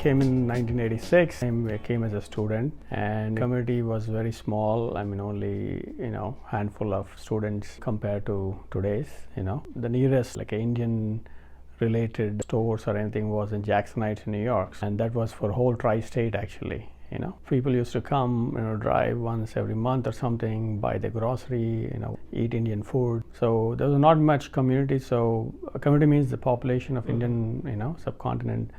came in 1986. I came as a student, and the community was very small. I mean, only handful of students compared to today's. The nearest like Indian related stores or anything was in Jackson Heights, New York, and that was for whole tri-state actually. People used to come, drive once every month or something, buy the grocery, eat Indian food. So there was not much community. So a community means the population of Indian, subcontinent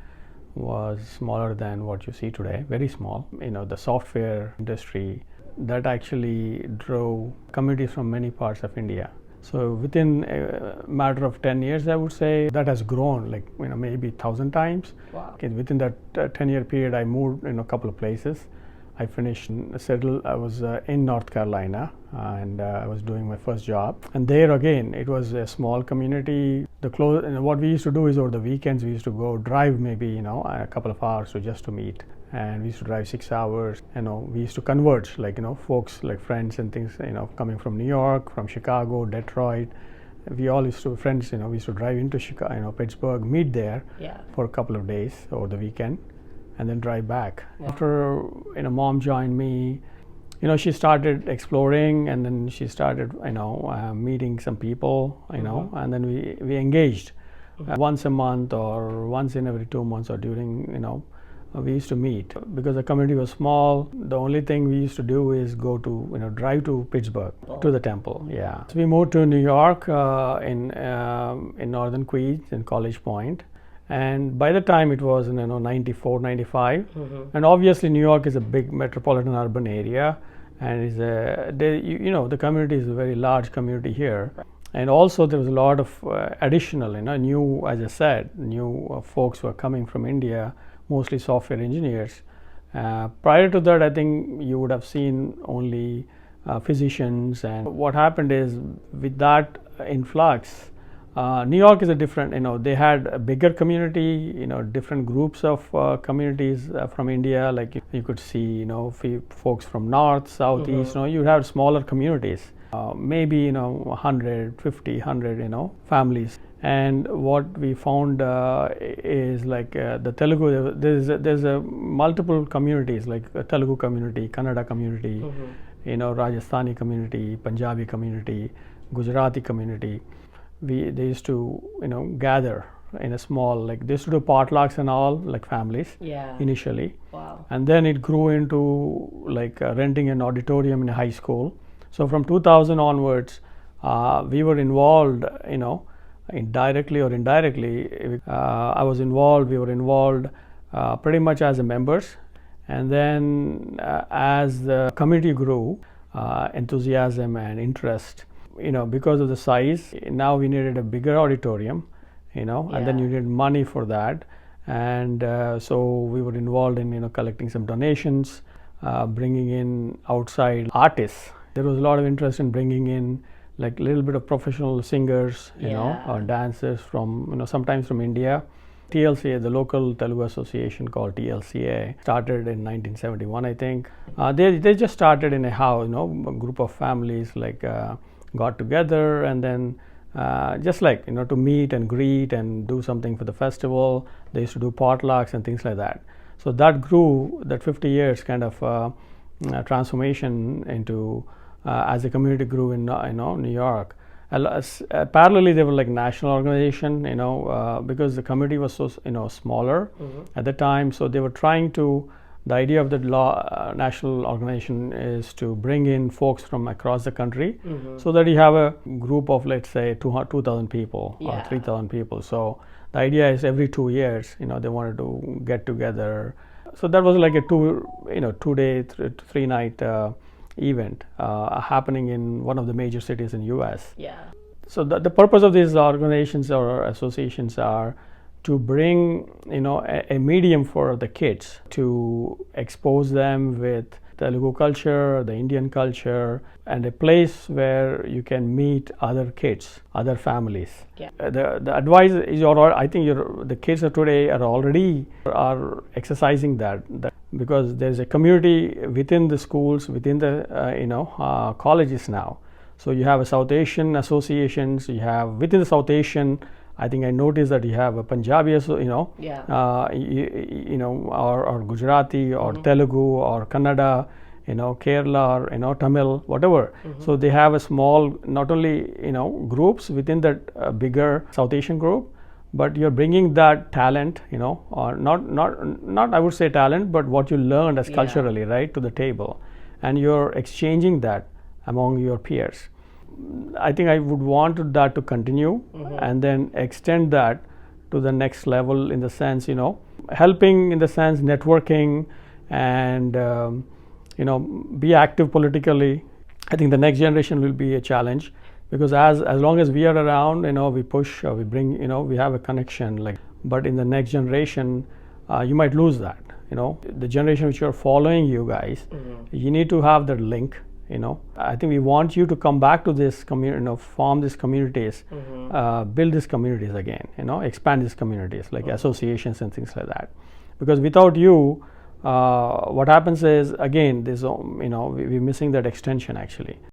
was smaller than what you see today, very small. The software industry that actually drove communities from many parts of India. So within a matter of 10 years, I would say that has grown like maybe 1,000 times. Wow. Okay, within that 10-year period, I moved in a couple of places. I finished settled. I was in North Carolina, and I was doing my first job. And there again, it was a small community. What we used to do is over the weekends we used to go drive maybe a couple of hours just to meet. And we used to drive 6 hours. We used to converge, like folks, like friends and things, coming from New York, from Chicago, Detroit. We all used to friends. We used to drive into Chicago, Pittsburgh, meet there for a couple of days over the weekend, and then drive back. Yeah. After mom joined me, she started exploring, and then she started meeting some people, and then we engaged once a month or once in every 2 months or during we used to meet. Because the community was small, the only thing we used to do is go to drive to Pittsburgh to the temple. Yeah. So we moved to New York in northern Queens in College Point. And by the time it was 94, 95, and obviously New York is a big metropolitan urban area, and is the community is a very large community here. And also there was a lot of additional, new, as I said, new folks were coming from India, mostly software engineers. Prior to that, I think you would have seen only physicians. And what happened is with that influx, New York is a different, they had a bigger community, different groups of communities from India. Like you could see, folks from north, south, east, you have smaller communities. Maybe 150, 100 families. And what we found is like the Telugu, there's a multiple communities, like a Telugu community, Kannada community, Rajasthani community, Punjabi community, Gujarati community. They used to gather in a small, like they used to do potlucks and all, like families initially. Wow. And then it grew into like renting an auditorium in a high school. So from 2000 onwards, we were involved, directly or indirectly. I was involved, we were involved pretty much as a members. And then as the community grew, enthusiasm and interest, because of the size, now we needed a bigger auditorium, and then you needed money for that. And so we were involved in, collecting some donations, bringing in outside artists. There was a lot of interest in bringing in like a little bit of professional singers, or dancers from, sometimes from India. TLCA, the local Telugu association called TLCA, started in 1971, I think. They just started in a house, a group of families like got together, and then just like, to meet and greet and do something for the festival. They used to do potlucks and things like that. So that grew, that 50 years kind of transformation into as the community grew in New York. Parallelly, they were like national organization, because the community was so smaller at the time. So they were trying to. The idea of the national organization is to bring in folks from across the country, so that you have a group of, let's say, 2,000 people or 3,000 people. So the idea is every 2 years, they wanted to get together. So that was like a 2-day, 3-night event happening in one of the major cities in US. Yeah. So the purpose of these organizations or associations are to bring a medium for the kids, to expose them with Telugu culture, the Indian culture, and a place where you can meet other kids, other families. Yeah. The advice is, I think the kids of today are exercising that because there's a community within the schools, within the colleges now. So you have a South Asian associations, you have within the South Asian I think I noticed that you have a Punjabi, so or Gujarati or Telugu or Kannada, Kerala or Tamil, whatever. So they have a small, not only groups within that bigger South Asian group, but you're bringing that talent, or not I would say talent, but what you learned as culturally, right, to the table, and you're exchanging that among your peers. I think I would want that to continue and then extend that to the next level, in the sense, helping, in the sense, networking and be active politically. I think the next generation will be a challenge, because as long as we are around, we push, we bring, we have a connection. But in the next generation, you might lose that. The generation which are following you guys, you need to have that link. I think we want you to come back to this community, form these communities, build these communities again, expand these communities like associations and things like that. Because without you, what happens is, again, this we're missing that extension actually.